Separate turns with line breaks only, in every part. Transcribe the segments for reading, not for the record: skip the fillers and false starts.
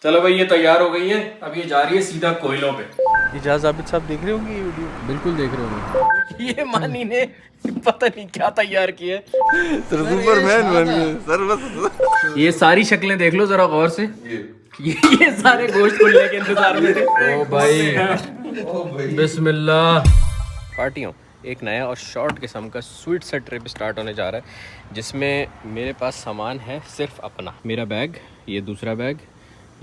चलो भाई ये तैयार हो गई है, अब ये जा रही है सीधा कोयलों पे।
इजाज़ आबिद साहब देख रहे होंगे ये वीडियो?
बिल्कुल देख रहे होंगे। ये मानी ने पता नहीं क्या तैयार किया है।
सर सुपरमैन बन गए सर बस।
ये सारी शक्लें देख लो जरा गौर से। ये सारे गोश्त खुलने के इंतजार में थे। ओ भाई बिस्मिल्लाह। पार्टियों, एक नया और शॉर्ट किस्म का स्वीट सा ट्रिप स्टार्ट होने जा रहा है, जिसमें मेरे पास सामान है सिर्फ अपना। मेरा बैग, ये दूसरा बैग,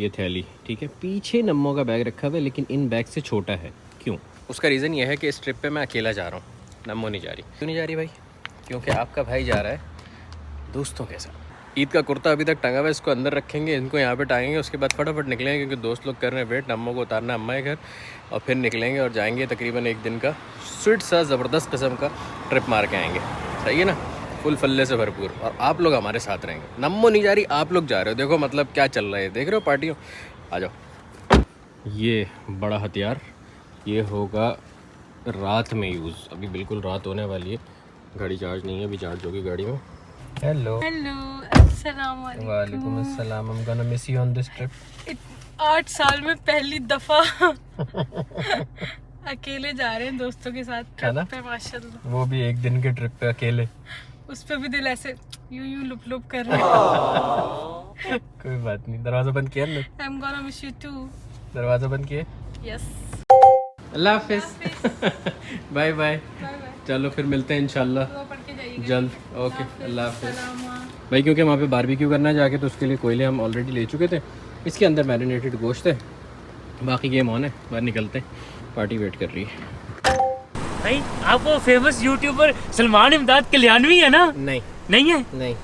ये थैली, ठीक है। पीछे नम्मो का बैग रखा हुआ है, लेकिन इन बैग से छोटा है। क्यों? उसका रीज़न ये है कि इस ट्रिप पे मैं अकेला जा रहा हूँ, नम्मो नहीं जा रही। क्यों नहीं जा रही भाई? क्योंकि आपका भाई जा रहा है दोस्तों के साथ। ईद का कुर्ता अभी तक टंगा हुआ है, इसको अंदर रखेंगे, इनको यहाँ पे टांगेंगे, उसके बाद फटाफट निकलेंगे क्योंकि दोस्त लोग कर रहे हैं वेट। नम्मो को उतारना अम्मा के घर और फिर निकलेंगे और जाएंगे। तकरीबन एक दिन का स्वीट सा ज़बरदस्त किस्म का ट्रिप मार के आएंगे। सही है ना? फुल फल्ले से भरपूर। और आप लोग हमारे साथ रहेंगे। नम्मो नहीं जा रही, आप लोग जा रहे हो। देखो मतलब क्या चल रहा है, देख रहे हो पार्टियों? आ जाओ। ये बड़ा हथियार ये होगा रात में यूज़। अभी बिल्कुल रात होने वाली है, गाड़ी चार्ज नहीं है, अभी चार्ज होगी गाड़ी में। हेलो
हेलो, अस्सलाम वालेकुम।
वालेकुम अस्सलाम। I'm gonna miss you on this trip.
8 साल में पहली दफा अकेले जा रहे हैं दोस्तों के साथ
है ना?
ट्रिप पे। माशाल्लाह,
वो भी एक दिन के ट्रिप पे अकेले।
उस पे भी दिल ऐसे यूं लुप लुप कर रहा है।
कोई बात नहीं। दरवाजा बंद किया ना?
I am gonna miss you too.
दरवाजा बंद किए।
यस,
अल्लाह हाफिज। Bye bye. चलो फिर मिलते हैं इंशाल्लाह
दुआ पढ़ के जाइएगा।
जल्द। ओके, अल्लाह हाफिज
सलाम।
भाई। क्योंकि वहाँ पे बारबेक्यू करना है जाके, तो उसके लिए कोयले हम ऑलरेडी ले चुके थे। इसके अंदर मैरिनेटेड गोश्त है, बाकी गेम ऑन है। बाहर निकलते हैं, पार्टी वेट कर रही है।
भाई आप वो फेमस यूट्यूबर सलमान इमदाद कल्याणवी है ना?
नहीं
नहीं है?
नहीं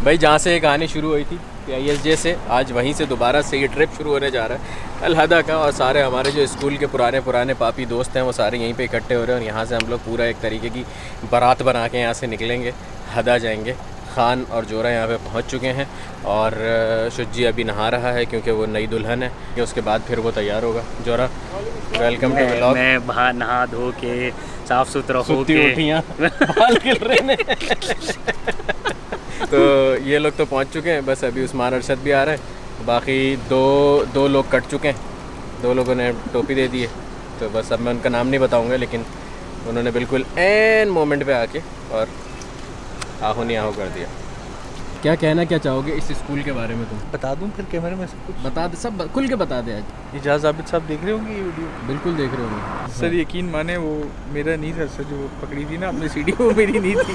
भाई, जहाँ से ये कहानी शुरू हुई थी PISJ से, आज वहीं से दोबारा से ये ट्रिप शुरू होने जा रहा है अलहदा का। और सारे हमारे जो स्कूल के पुराने पापी दोस्त हैं वो सारे यहीं पे इकट्ठे हो रहे हैं। और यहाँ से हम लोग पूरा एक तरीके की बारात बना के यहाँ से निकलेंगे, हदा जाएंगे। खान और जोरा यहाँ पे पहुँच चुके हैं और शुज्जी अभी नहा रहा है क्योंकि वो नई दुल्हन है। कि उसके बाद फिर वो तैयार होगा। जोरा, वेलकम टू व्लॉग।
मैं बाहर नहा धो के साफ सुथरा हो के
बाल गिर रहे हैं। तो ये लोग तो पहुंच चुके हैं, बस अभी उस्मान अरशद भी आ रहा है। बाकी दो लोग कट चुके हैं, 2 लोगों ने टोपी दे दी है। तो बस अब मैं उनका नाम नहीं बताऊंगा, लेकिन उन्होंने बिल्कुल एन मोमेंट पे आके और आहो नहीं आहो कर दिया। क्या कहना क्या चाहोगे इस स्कूल के बारे में तुम?
बता दूं फिर कैमरे में सब कुछ?
बता दे, सब खुल के बता दे आज।
इजाज़ आबिद साहब देख रहे होंगे ये वीडियो?
बिल्कुल देख रहे होंगे
सर यकीन माने वो मेरा नहीं था सर, जो पकड़ी थी ना आपने सीडी, वो मेरी नहीं थी।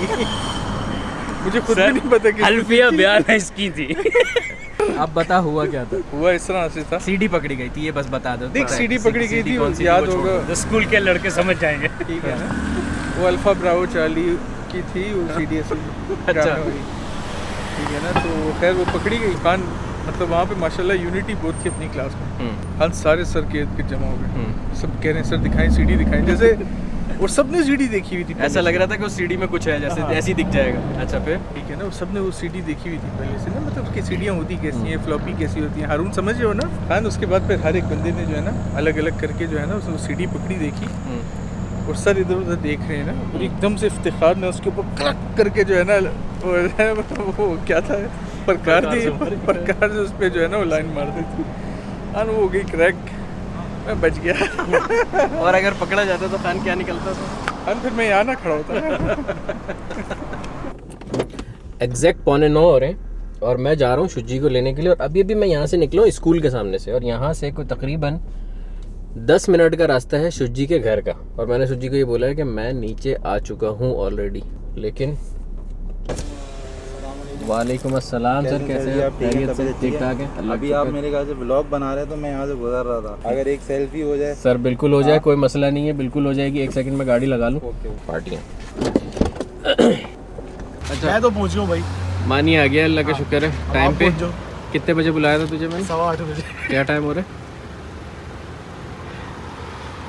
मुझे खुद भी नहीं पता कि
अल्फिया बयान है इसकी थी।
अब बता हुआ क्या था?
हुआ इस तरह से था।
सीडी पकड़ी गई थी, ये बस बता दो।
देख सीडी पकड़ी गई थी,
कौन सी
याद
वो छोड़
होगा।
दो।
स्कूल के लड़के समझ जाएंगे।
ठीक है ना? वो अल्फा ब्रावो चार्ली की थी, वो CDS
अच्छा।
ठीक है ना? तो खैर वो पकड़ी गई। खान मतलब वहाँ पे माशाल्लाह यूनिटी बहुत थी अपनी क्लास में। हम सारे सर के इर्द गिर्द जमा हो गए। सब कह रहे हैं सर दिखाएं, सीडी दिखाएं जैसे। और सबने सीडी देखी हुई थी।
ऐसा लग रहा था कि उस सीडी में कुछ है, जैसे
हाँ।
ऐसी दिख जाएगा। अच्छा फिर?
ठीक है ना? सबने वो सीडी देखी हुई थी पहले से ना, मतलब उसकी सीडियाँ होती कैसी हैं, फ्लॉपी कैसी होती हैं। हारून समझ रहे हो ना? खान उसके बाद फिर हर एक बंदे ने जो है ना अलग अलग करके जो है ना उसने सीडी पकड़ी देखी। और सर इधर उधर देख रहे हैं ना, और एकदम से इफ्तिखार ने उसके ऊपर क्लक करके जो है ना वो क्या था, प्रकार थी, प्रकार से उस पर जो है ना वो लाइन मार दी थी। हाँ वो हो गई क्रैक, मैं बच गया।
और अगर पकड़ा जाता तो खान क्या निकलता था?
खान फिर मैं यहाँ ना खड़ा होता।
एग्जैक्ट 8:45 हो रहे हैं और मैं जा रहा हूँ शुज्जी को लेने के लिए। और अभी मैं यहाँ से निकला हूँ स्कूल के सामने से, और यहाँ से कोई तकरीबन 10 मिनट का रास्ता है शुज्जी के घर का। और मैंने शुज्जी को ये बोला है कि मैं नीचे आ चुका हूँ ऑलरेडी, लेकिन वालेकुम अस्सलाम सर, कैसे हैं? खैरियत से? ठीक ठाक है?
अभी आप मेरे ख्याल से व्लॉग बना रहे हैं तो मैं यहाँ से गुजर रहा था। अगर एक सेल्फी हो जाए
सर बिल्कुल हो जाए, कोई मसला नहीं है, बिल्कुल हो जाएगी। 1 सेकंड में गाड़ी लगा लूँ। पार्टियाँ अच्छा,
मैं तो पहुंच गया हूँ भाई।
मानी आ गया, अल्लाह का शुक्र है टाइम पे।
पहुंच जाओ।
कितने बजे बुलाया था तुझे मैंने?
8:15 बजे।
क्या टाइम हो रहा है?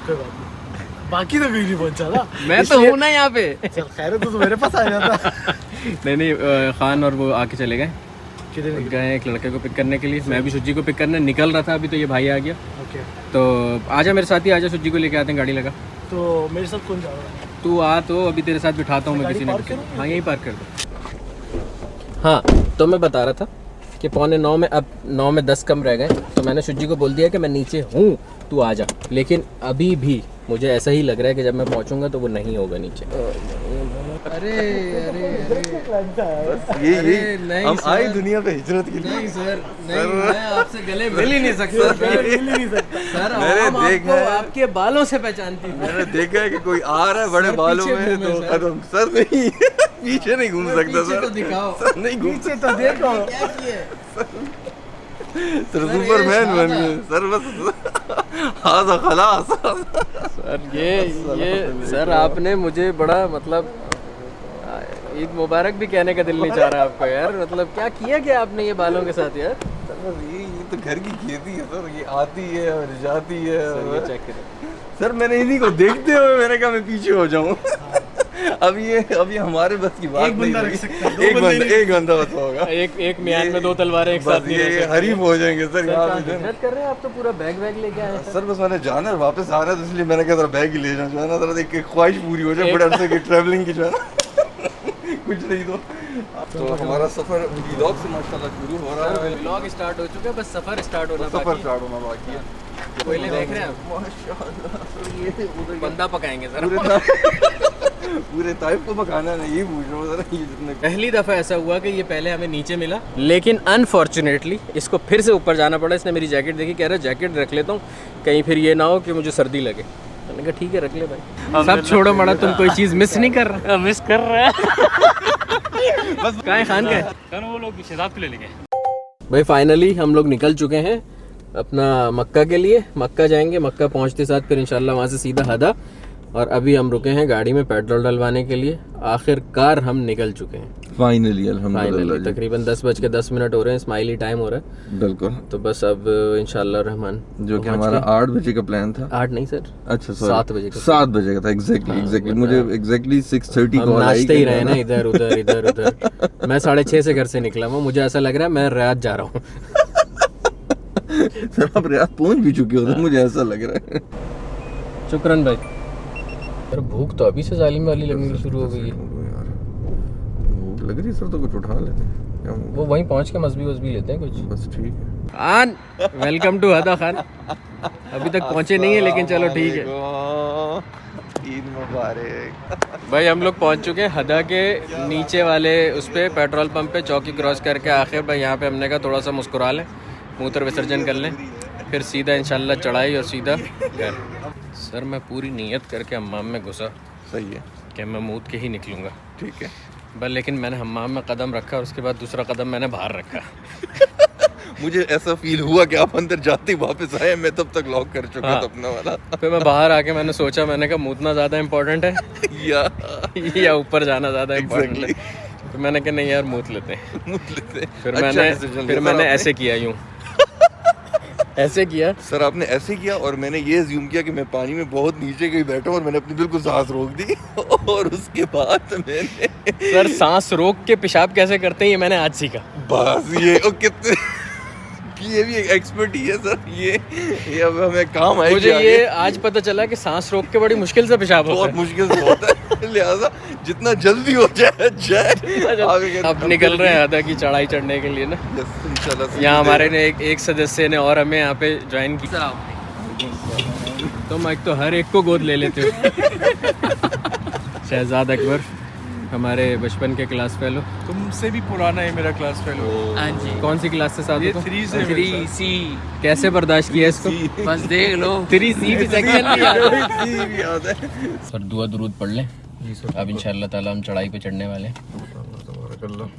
कोई बात नहीं, बाकी तो कहीं नहीं पहुंचा ना।
मैं तो हूँ ना यहाँ पे।
चल खैर है, तो मेरे पास आ जाता।
नहीं खान और वो आके चले गए।
किधर
गए एक लड़के को पिक करने के लिए। मैं भी शुज्जी को पिक करने निकल रहा था, अभी तो ये भाई आ गया।
ओके,
तो आजा मेरे साथ ही आजा, शुज्जी को लेके आते हैं, गाड़ी लगा।
तो मेरे साथ कौन जा रहा है?
तू आ, तो अभी तेरे साथ बिठाता हूँ मैं
गाड़ी
किसी ने।
पार्क करूँ?
हाँ यहीं पार्क कर दो। हाँ तो मैं बता रहा था कि 8:45 में, अब 9 में 10 कम रह गए, तो मैंने शुजी को बोल दिया कि मैं नीचे हूँ, तू आ जा। लेकिन अभी भी मुझे ऐसा ही लग रहा है कि जब मैं पहुँचूंगा तो वो नहीं होगा नीचे। अरे अरे
ये
नहीं
हम
सर,
आए दुनिया पे हिजरत के लिए।
नहीं सर, नहीं, मैं आपसे गले मिल ही नहीं सकता सर।
मैंने
आवाम
देखा
आपको
है।
आपके बालों से पहचानती थी।
मैंने देखा है कि कोई आ रहा है बड़े
सर,
बालों
पीछे
में
घूमे
तो
सर।
कदम सर नहीं पीछे नहीं घूम सकता
पीछे
सर।
तो दिखाओ,
सर नहीं घूम
पीछे तो देखो क्या किए।
सर सुपरमैन बन गए सर, बस हाजा खलास।
सर ये सर आपने मुझे बड़ा मतलब ईद मुबारक भी कहने का दिल नहीं चाह रहा आपको यार। मतलब क्या किया क्या आपने ये बालों के साथ यार?
सर बस ये तो घर की खेती है सर, ये आती है और जाती है।
सर ये चेक करें।
सर मैंने इन्हीं को देखते हुए मैंने कहा मैं पीछे हो जाऊं। अब ये हमारे बस की बात
एक बंदा
नहीं
रख
हुई।
सकता है, दो बंदे नहीं।
एक बंदा बस होगा।
एक म्यान में 2 तलवारें एक साथ
बस
नहीं रह
ये
सकती।
हरीफ हो जाएंगे सर यहाँ पे जो है।
हिजरत कर रहे हैं आप तो पूरा बैग लेके आए हैं।
सर बस मैंने जाना है वापस आ रहा है तो इसलिए मैंने कहा जरा बैग ही ले जाऊं, जो है ना जरा एक ख्वाहिश पूरी हो जाए बड़े अरसे की ट्रैवलिंग की, जो है ना कुछ नहीं तो हमारा सफर व्लॉग से माशाल्लाह शुरू हो रहा है।
व्लॉग स्टार्ट हो चुका है, बस सफर स्टार्ट होना
सफर
बाकी है।
स्टार्ट होना बाकी है।
कोयले देख रहे हैं आप?
माशाल्लाह सर ये उधर
बंदा पकाएंगे सर।
पूरे ताइफ को पकाना नहीं, ये पूछ रहा हूँ जरा ये जितने
पहली दफ़ा ऐसा हुआ कि ये पहले हमें नीचे मिला, लेकिन अनफॉर्चुनेटली इसको फिर से ऊपर जाना पड़ा। इसने मेरी जैकेट देखी, कह रहा है जैकेट रख लेता हूँ, कहीं फिर ये ना हो कि मुझे सर्दी लगे। मैंने कहा ठीक है रख ले भाई। सब छोड़ो मड़ा, तुम कोई चीज़ मिस नहीं कर रहा?
मिस कर रहा है।
बस कहाँ खान का है?
कल वो लोग शहजाद को ले लेंगे।
भाई फाइनली हम लोग निकल चुके हैं अपना मक्का के लिए। मक्का जाएंगे, मक्का पहुंचते साथ फिर इंशाल्लाह वहाँ से सीधा हदा। और अभी हम रुके हैं गाड़ी में पेट्रोल डलवाने के लिए। आखिरकार हम निकल चुके हैं
फाइनली
फाइनली। तकरीबन 10:10 हो रहे हैं, स्माइली टाइम हो रहा है।
बिल्कुल।
तो बस अब इंशाल्लाह रहमान,
जो कि हमारा 8 बजे का प्लान था।
8 नहीं सर,
अच्छा
7 बजे का।
7 बजे का था एग्जैक्टली मुझे एग्जैक्टली 6:30
हम
कॉल आई।
नाचते ही रहे ना इधर उधर। मैं 6:30 से घर से निकला हूँ, मुझे ऐसा लग रहा है मैं रियाद जा रहा हूँ।
सर आप रियाद पहुंच भी चुके हो तो मुझे ऐसा लग रहा है।
शुक्रन भाई। सर भूख तो अभी से जालिम वाली लगनी शुरू हो गई है।
भूख लग रही है सर, तो कुछ उठा लेते हैं क्या?
वो वहीं पहुंच के मसबी लेते हैं कुछ।
बस ठीक है।
खान वेलकम टू हदा खान। अभी तक पहुंचे नहीं है लेकिन चलो ठीक है।
ईद मुबारक।
भाई हम लोग पहुंच चुके हैं हदा के नीचे वाले उस पे पेट्रोल पंप पे। चौकी क्रॉस करके आखिर भाई यहाँ पे हमने कहा थोड़ा सा मुस्कुरा लें, मूत्र विसर्जन कर लें, फिर सीधा इंशाल्लाह चढ़ाई और सीधा घर। सर मैं पूरी नीयत करके हम्माम में घुसा
सही है
कि मैं मूत के ही निकलूँगा,
ठीक है।
बस लेकिन मैंने हम्माम में कदम रखा और उसके बाद दूसरा कदम मैंने बाहर रखा।
मुझे ऐसा फील हुआ कि आप अंदर जाते ही वापस आए, मैं तब तक लॉक कर चुका
हाँ।
था अपना वाला।
फिर मैं बाहर आके मैंने सोचा, मैंने कहा मूतना ज़्यादा इम्पोर्टेंट है या ऊपर जाना ज़्यादा इम्पोर्टेंट है। तो मैंने कहा नहीं यार मूत लेते हैं। फिर मैंने ऐसे किया, यूँ ऐसे किया।
सर आपने ऐसे किया और मैंने ये अज्यूम किया कि मैं पानी में बहुत नीचे गई बैठा और मैंने अपनी बिल्कुल सांस रोक दी। और उसके बाद मैंने
सर सांस रोक के पेशाब कैसे करते हैं ये मैंने आज सीखा।
बस ये और कितने ये भी एक एक्सपर्ट ही है सर। ये अब हमें काम आएगी।
मुझे
आगे।
ये आज पता चला कि सांस रोक के बड़ी मुश्किल से पेशाब होता
बहुत
है।
मुश्किल से होता है, लिहाजा जितना जल्दी हो जाए
अब निकल रहे हैं हदा की चढ़ाई चढ़ने के लिए ना। यहाँ हमारे ने एक सदस्य ने और हमें यहाँ पे ज्वाइन किया। तुम एक तो हर एक को गोद ले लेते हो। शहजाद अकबर हमारे बचपन के क्लास फेलो।
तुमसे भी पुराना है मेरा क्लास फेलो।
हाँ जी।
कौन सी क्लास से साथ
ये
हो?
3 से
3C।
कैसे बर्दाश्त किया इसको?
बस देख लो।
3C भी सेक्शन में
याद है।
सर दुआ दुरूद पढ़ लें। अब इंशाल्लाह ताला हम चढ़ाई पे चढ़ने वाले हैं।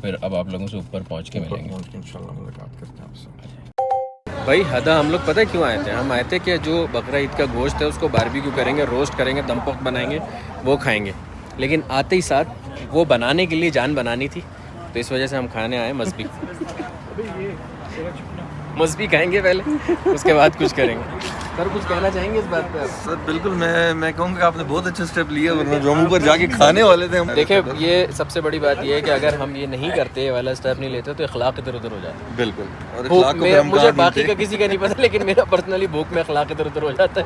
फिर अब आप लोगों से ऊपर पहुंच के मिलेंगे
इंशाल्लाह मुलाकात करते हैं आपसे।
भाई हदा हम लोग पता है क्यों आए थे? हम आए थे कि जो बकरा ईद का गोश्त है उसको बारबेक्यू करेंगे, रोस्ट करेंगे, दम पक बनाएंगे, वो खाएंगे। लेकिन आते ही साथ वो बनाने के लिए जान बनानी थी, तो इस वजह से हम खाने आए मस्बी खाएंगे पहले, उसके बाद कुछ करेंगे। सर कुछ कहना चाहेंगे इस बात पे?
सर बिल्कुल, मैं कहूँगा आपने बहुत अच्छा स्टेप लिया, वरना जम्मू पर जाके खाने वाले थे हम।
देखिए ये सबसे बड़ी बात ये है कि अगर हम ये नहीं करते, ये वाला स्टेप नहीं लेते तो इखलाक इधर उधर हो जाता है।
बिल्कुल, और
भूख
इखलाक को
में
फिर हम
मुझे
कहाँ
बाकी
ढूंढते?
का किसी का नहीं पता, लेकिन मेरा पर्सनली भूख में इखलाक इधर उधर हो जाता है।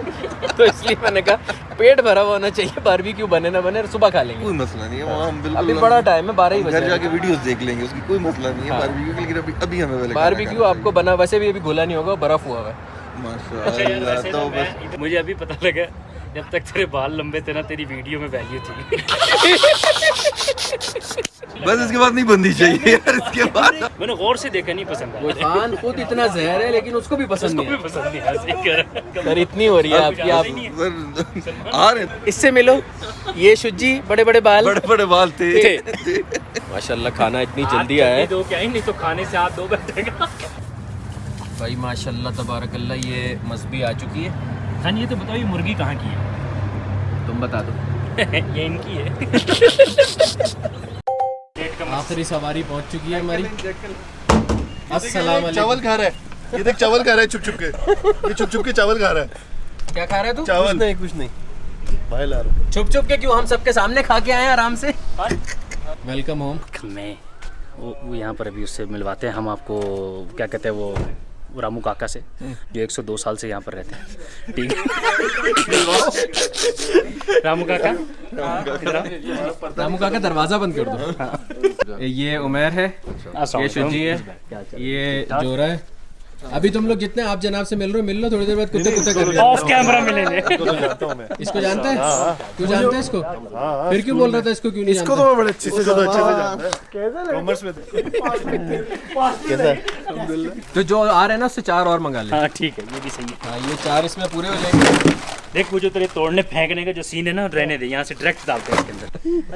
तो इसलिए मैंने कहा पेट भरा हुआ होना चाहिए, बारबेक्यू बने ना बने, सुबह खा लेंगे।
कोई मसला नहीं है, वहाँ हम बिल्कुल
अभी बड़ा टाइम है, 12 ही बजे
घर जाके वीडियोस देख लेंगे, उसकी कोई मसला नहीं है बारबेक्यू के, लेकिन अभी हमें पहले
बारबेक्यू आपको बना, वैसे भी अभी घुला नहीं होगा, बर्फ हुआ हुआ है।
माशाल्लाह। तो बस
मुझे अभी पता लगा जब तक तेरे बाल लंबे थे ना तेरी वीडियो में वैल्यू थी।
बस इसके बाद नहीं बननी चाहिए यार, इसके बाद
मैंने गौर से देखा, नहीं पसंद
वो
आया।
खान खुद इतना जहर है लेकिन उसको भी पसंद नहीं
कोई पसंद नहीं आया, सही कह रहा है।
सर इतनी हो रही है आपकी, आप
सर आ रहे हैं,
इससे मिलो। ये शुजी बड़े बड़े बाल,
बड़े बड़े बाल थे।
माशाल्लाह खाना इतनी जल्दी आया है
दो क्या ही, नहीं तो खाने से हाथ दो बैठेगा।
भाई माशाल्लाह तबारकल्लाह। ये मसबी आ चुकी है,
खान ये तो बताओ, ये मुर्गी कहाँ की है?
तुम बता दो।
ये इनकी है।
आखिरी सवारी पहुंच चुकी है हमारी। अस्सलाम वालेकुम।
चावल खा रहा है, ये देख चावल खा रहा है, छुप छुप के, ये छुप छुप के चावल खा रहा है।
क्या खा रहा है तू?
चावल
कुछ नहीं।
भाई ला रहा
छुप छुप के क्यों? हम सबके सामने खा के आए हैं आराम से। Welcome home.
मैं वो यहाँ पर अभी उससे मिलवाते हैं हम आपको, क्या कहते हैं वो रामू काका से, जो 102 साल से यहाँ पर रहते हैं। ठीक है रामू काका,
रामू काका दरवाजा बंद कर दो। ये उमर है, ये शुजी है, ये जोरा है। अभी तुम लोग जितने आप जनाब से मिल रहे हो, मिल लो, थोड़ी देर बाद कुत्ते कुत्ते कर रहे
ऑफ कैमरा मिलेंगे।
इसको जानता है? तू जानता है इसको? फिर क्यों बोल रहा था इसको क्यों नहीं
इसको
जानता?
तो मैं बड़े अच्छे से जानता है। कैसा कॉमर्स में
तो जो आ रहे हैं ना उससे 4 और मंगा ले।
हाँ ठीक है, ये भी सही है।
हाँ ये 4 इसमें पूरे हो जाएंगे।
देख वो जो तेरे तोड़ने फेंकने का जो सीन है ना, रहने दे, यहाँ से डायरेक्ट डालते हैं इसके अंदर।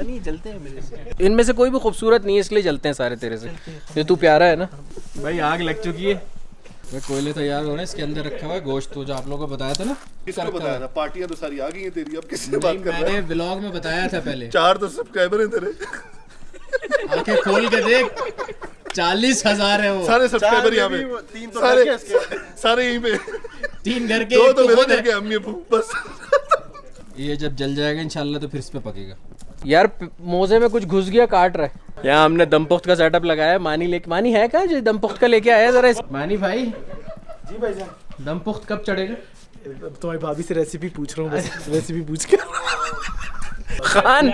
नहीं जलते हैं मेरे से।
इनमें से कोई भी खूबसूरत नहीं है, इसलिए जलते हैं सारे तेरे से। ये तू प्यारा है ना भाई। आग लग चुकी है, मैं कोयले तैयार हो रहे हैं, इसके अंदर रखा हुआ है गोश्त, तो जो आप लोगों को बताया था ना।
किसको बताया था? पार्टियां तो सारी आ गई हैं तेरी, अब किससे बात कर रहा है?
मैंने व्लॉग में बताया था पहले।
4 तो सब्सक्राइबर हैं तेरे,
आंखें खोल के देख, 40,000 है वो।
सारे सब्सक्राइबर यहाँ पे, सारे यहीं पे।
3 घर के,
2
एक
तो मेरे
खुद है।
घर के, अम्मी अब्बू, बस।
ये जब जल जाएगा इंशाल्लाह तो फिर इस पे पकेगा। यार मोजे में कुछ घुस गया, काट रहा है। यहाँ हमने दमपुख्त का सेटअप लगाया है। मानी है क्या जो दमपुख्त का लेके आया? जरा मानी भाई।
जी भाईजान।
दमपुख्त कब चढ़ेगा?
तुम्हारी भाभी से रेसिपी पूछ रहा हूँ, बस रेसिपी पूछ के।
खान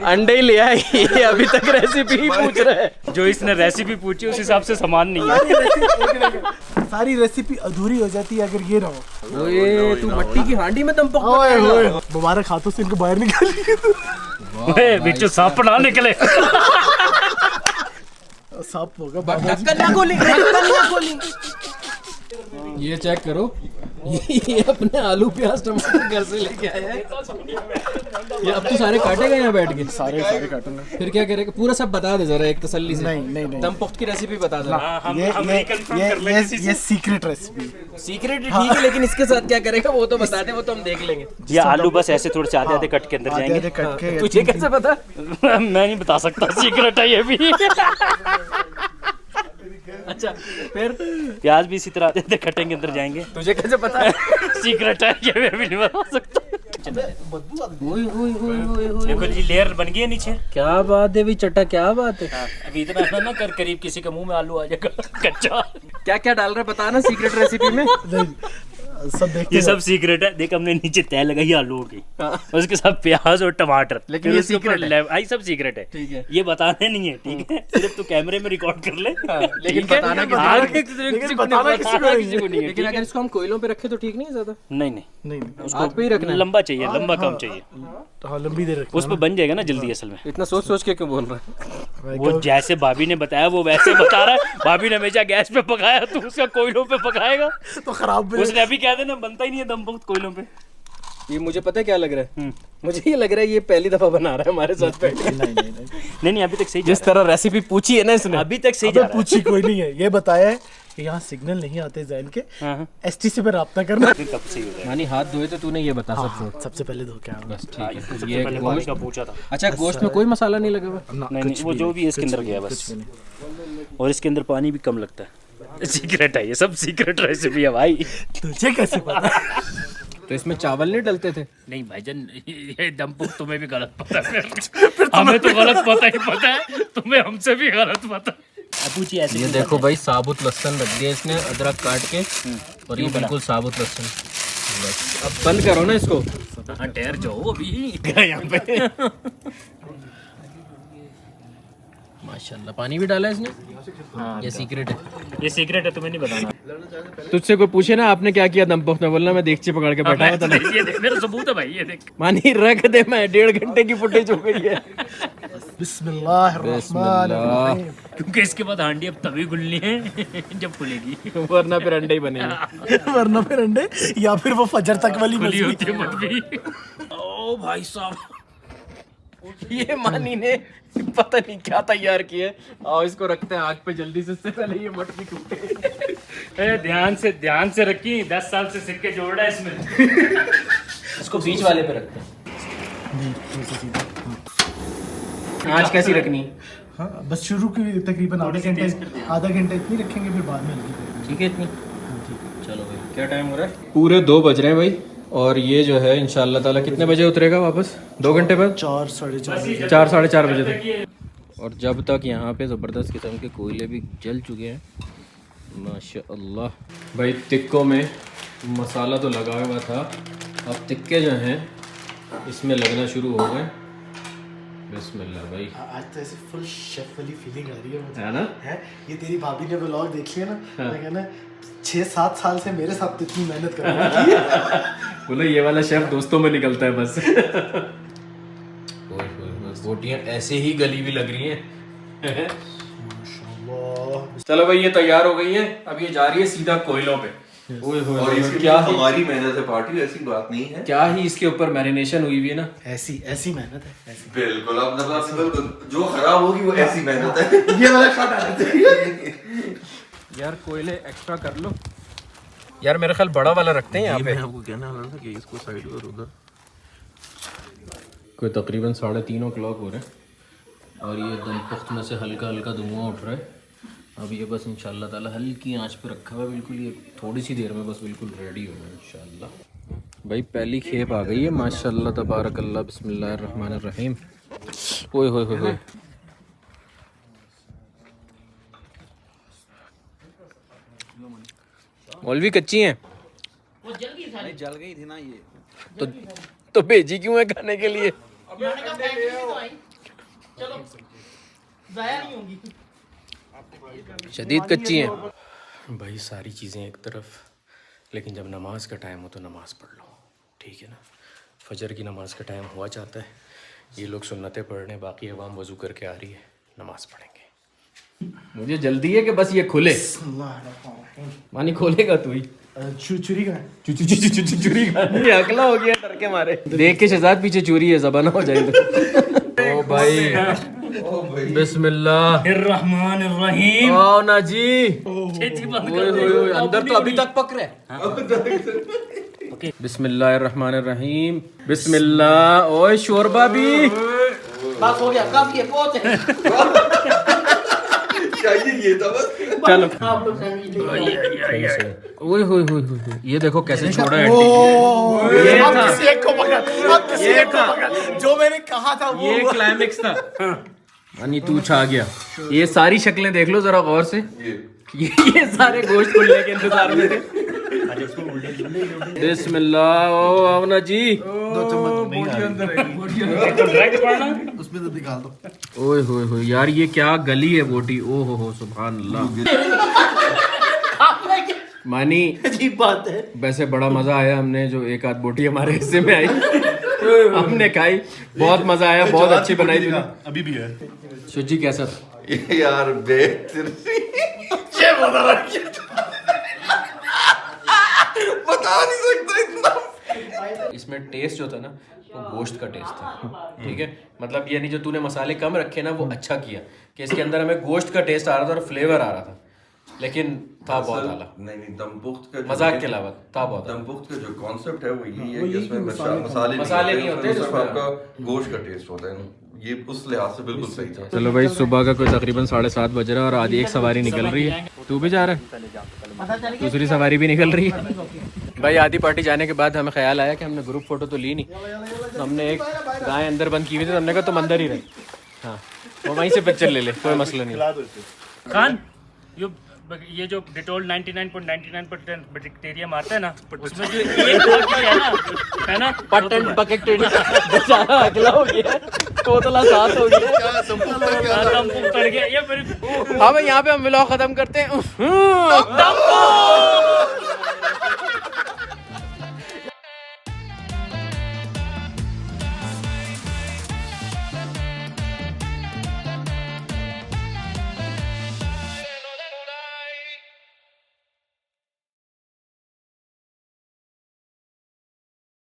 अंडे ही ले आए, ये अभी तक रेसिपी ही पूछ रहा है।
जो इसने रेसिपी पूछी उस हिसाब से सामान नहीं है।
सारी रेसिपी अधूरी हो जाती है अगर ये ना हो।
ओए तू मट्टी की हांडी में दमपुख्त
मुबारक हाथों से इनको बाहर निकालिए।
बिच्छू सांप ना निकले।
सांप होगा।
ढक्कन ना खोली, ढक्कन ना खोली। ये चेक करो, ये अपने आलू प्याज टमाटर घर से लेके आया है। ये अब तो सारे काटेगा यहाँ बैठ के।
सारे काटूंगा।
फिर क्या करेगा? पूरा सब बता दे जरा एक तसल्ली से।
नहीं।
दमपुख्त की रेसिपी बता दे।
ये सीक्रेट रेसिपी।
सीक्रेट ठीक है, लेकिन इसके साथ क्या करेगा वो तो बता दे, वो तो हम देख लेंगे।
ये आलू बस ऐसे थोड़े से आधे आधे कट के अंदर जाएंगे।
कट के
तुझे कैसे पता?
मैं नहीं बता सकता, सीक्रेट है ये भी।
अच्छा फिर
प्याज भी इसी तरह आधे आधे कटेंगे अंदर जाएंगे।
तुझे कैसे पता?
सीक्रेट है ये, मैं भी नहीं बता सकता। देखो जी लेयर बन गई है नीचे।
क्या बात है भी चटा, क्या बात है?
अभी इतना ना कर, करीब किसी के मुंह में आलू आ जाएगा कच्चा।
क्या क्या डाल रहा है बताना सीक्रेट रेसिपी में।
सब देखते
ये सब सीक्रेट है। देख हमने नीचे तय लगाई आलू की, उसके साथ प्याज और टमाटर,
लेकिन ये सीक्रेट है।
आई सब सीक्रेट है।
ठीक है।
ये बताने नहीं है, ठीक है? सिर्फ तू कैमरे में रिकॉर्ड कर ले।
लेकिन
ठीक है?
बताना
आगे
बताना
किसी को नहीं है।
लेकिन अगर इसको हम कोयलों पे रखे तो ठीक नहीं है ज्यादा?
नहीं नहीं,
नहीं
आग पे ही रखना है।
लंबा चाहिए, लंबा काम चाहिए,
हाँ लंबी देर
उस पर बन जाएगा ना जल्दी। असल में
इतना सोच सोच के क्यों बोल रहा है?
वो जैसे भाभी ने बताया वो वैसे बता रहा है। भाभी ने हमेशा गैस पे पकाया, तू उसका कोयलों पे पकाएगा
तो खराब भी।
उसने अभी कह देना बनता ही नहीं है दमपुख्त कोयलों पे।
ये मुझे पता है क्या लग रहा है, मुझे ये लग रहा है ये पहली दफा बना रहा है हमारे साथ बैठ के।
नहीं अभी तक सही
जिस तरह रेसिपी पूछी है ना इसने,
अभी तक सही जा रहा है।
पूछी कोई नहीं है, ये बताया है कि यहाँ सिग्नल नहीं आते जैन के, STC पे रब्ता करना।
तब सही हो जाएगा।
मानी हाथ धोए तो तूने ये बता सब छोड़।
सबसे पहले धो के आऊंगा।
बस ठीक है।
सबसे
ये
पहले
गोश्त,
भाभी का पूछा था।
अच्छा गोश्त में कोई मसाला नहीं लगा हुआ?
नहीं वो जो भी है इसके अंदर गया बस। और इसके अंदर पानी भी कम लगता है। सीक्रेट है, ये सब सीक्रेट रेसिपी है भाई।
तुझे कैसे पता?
तो इसमें चावल नहीं डलते थे?
नहीं भाईजान, ये दमपुख तुम्हें भी गलत पता है। हमें तो गलत पता ही पता है, तुम्हें हमसे भी गलत पता। पूछिए ऐसे।
ये देखो भाई, साबुत लहसुन रख दिया इसने, अदरक काट के, और ये बिल्कुल साबुत लहसुन। बस अब बंद करो ना इसको।
हाँ ठहर जाओ अभी यहाँ पे।
माशाल्लाह, पानी भी डाला इसने। हाँ, ये सीक्रेट है,
ये सीक्रेट है, तुम्हें नहीं बताना।
तुझसे कोई पूछे ना आपने क्या किया दम पोख में, बोलना मैं देगची पकड़ के बैठा हुआ था।
ये देख, मेरा सबूत है भाई, ये देख।
मानी रख दे, मैं 1.5 घंटे की फुटेज हो गई है।
बिस्मिल्लाहिर्रहमानिर्रहीम।
क्योंकि इसके बाद हांडी अब तभी खुलनी है जब खुलेगी,
वरना फिर अंडे ही बनेंगे।
वरना फिर अंडे, या फिर वो फजर तक वाली
खुली
मछली।
होती है मत भी।
ओ भाई साहब, ये मानी ने पता नहीं क्या तैयार किया है। आओ इसको रखते हैं आग पे जल्दी से, इससे पहले ये मटकी टूटे।
ध्यान से रखी, 10 साल से सिक्के जोड़ रहा है इसमें।
इसको बीच वाले पे रखते हैं। आँच कैसी रखनी है?
हाँ, बस शुरू की तकरीबन आधा घंटा इतनी रखेंगे, फिर बाद में हल्की करेंगे।
ठीक है इतनी? चलो भाई, क्या टाइम हो रहा है? पूरे 2 बज रहे हैं भाई, और ये जो है इंशाल्लाह ताला कितने बजे उतरेगा वापस? 2 घंटे बाद?
4 साढ़े 4
4 साढ़े 4 बजे तक। और जब तक यहाँ पे ज़बरदस्त किस्म के कोयले भी जल चुके हैं माशाअल्लाह। भाई टिक्कों में मसाला तो लगा हुआ था, अब टिक्के जो हैं इसमें लगना शुरू हो गए। बिस्मिल्लाह भाई।
आज तो ऐसे फुल शेफ वाली फीलिंग आ रही है मुझे,
है ना?
है ये तेरी भाभी ने व्लॉग देख लिया ना, मैं कहना 6-7 साल से मेरे साथ इतनी मेहनत कर रही है।
बोलो ये वाला शेफ दोस्तों में निकलता है बस। बोटियाँ ऐसे ही गली भी लग रही हैं। चलो भाई, ये तैयार हो गई है, अब ये जा रही है सीधा कोयलों पे।
और इसके क्या हमारी मेहनत है पार्टी, ऐसी बात नहीं है।
क्या ही इसके ऊपर मैरिनेशन हुई हुई है ना।
ऐसी मेहनत है, ऐसी।
बिल्कुल, अब मतलब जो खराब होगी वो ऐसी मेहनत है।
ये वाला शॉट आना चाहिए।
यार कोयले एक्स्ट्रा कर लो यार, मेरे ख्याल बड़ा वाला रखते हैं यहाँ पे।
आपको कहना वाला था कि इसको साइड पर उधर।
कोई तकरीबन 3:30 o'clock हो रहे हैं, और ये दम पुख्त में से हल्का हल्का धुआं उठ रहा है। अब ये बस इंशाल्लाह ताला हल्की आंच पे रखा हुआ है बिल्कुल, ये थोड़ी सी देर में बस बिल्कुल रेडी होगा इंशाल्लाह। भाई पहली खेप आ गई है माशाल्लाह तबारकल्लाह, बिस्मिल्लाहिर्रहमानिर्रहीम। ओए होए होए होए, मौलवी कच्ची हैं।
जल गई थी ना ये,
तो भेजी क्यों है खाने के लिए? शदीद कच्ची हैं भाई सारी चीज़ें एक तरफ, लेकिन जब नमाज का टाइम हो तो नमाज पढ़ लो, ठीक है ना। फजर की नमाज का टाइम हुआ चाहता है, ये लोग सुन्नतें पढ़ने, बाकी अवाम वज़ू करके आ रही है, नमाज पढ़ेंगे। मुझे जल्दी है कि बस ये खुले। मानी खोलेगा तू ही?
चुरी का
चुरी का ये अगला हो गया डर के मारे। देख के शहजाद पीछे चोरी है, ज़बान हो जाए तो। ओ भाई बिस्मिल्लाहिर्रहमानिर्रहीम। आओ ना जी, अंदर तो अभी तक पक रहे। बिस्मिल्लाहिर्रहमानिर्रहीम, बिस्मिल्लाह। ओए शोरबा भी
बस हो गया, काफी है, बहुत है।
चाहिए ये था बस।
चलो।
आप लोग फैमिली
ओए होए होए होए, ये देखो कैसे छोड़ा है।
अब किसी एक को पकड़, अब किसी एक को पकड़, जो मैंने कहा था वो
ये क्लाइमेक्स था। यानी तू छा गया। ये सारी शक्लें देख लो जरा गौर से, ये सारे गोश्त खुलने के इंतजार में थे। बिस्मिल्लाह। ओ आवना जी,
2 चम्मच उसमें तो निकाल दो।
ओए होए होए यार, ये क्या गली है बोटी। ओ हो सुभान अल्लाह। मानी
अजीब बात है।
वैसे बड़ा मजा आया, हमने जो एक आध बोटी हमारे हिस्से में आई हमने खाई, बहुत मजा आया, बहुत अच्छी बनाई तूने।
अभी भी है।
सुजी कैसा था?
यार बेहतरीन, बता नहीं सकता इतना।
इसमें टेस्ट जो था ना वो गोश्त का टेस्ट था, ठीक है। मतलब यानी जो तूने मसाले कम रखे ना वो अच्छा किया कि इसके अंदर हमें गोश्त का टेस्ट आ रहा था और फ्लेवर आ रहा था। लेकिन था बहुत आला।
नहीं दमपुख्त का
मजाक के अलावा था बहुत।
दमपुख्त का जो कॉन्सेप्ट है वो यही है कि इसमें मसाले
नहीं होते,
सिर्फ आपका गोश्त का टेस्ट होता है। ये उस लिहाज से बिल्कुल सही था।
चलो भाई, सुबह का कोई तकरीबन 7:30 बज रहा है और आधी एक सवारी निकल रही है। तू भी जा रहा है? दूसरी सवारी भी निकल रही है। भाई आधी पार्टी जाने के बाद हमें ख्याल आया कि हमने ग्रुप फोटो तो ली नहीं, तो हमने एक गाय अंदर बंद की हुई थी, तो हमने कहा तुम अंदर ही रहे। हाँ, वो वहीं से पिक्चर ले ले, कोई मसला नहीं।
खान ये जो डिटोल 99.99% बैक्टीरिया मारता है ना, उसमें जो एक है ना
पटन बकेटेरिया बेचारा अगला हो गया, तोतला साथ हो गया।
तड़ गया ये मेरे।
हाँ भाई, यहाँ पे हम व्लॉग खत्म करते हैं।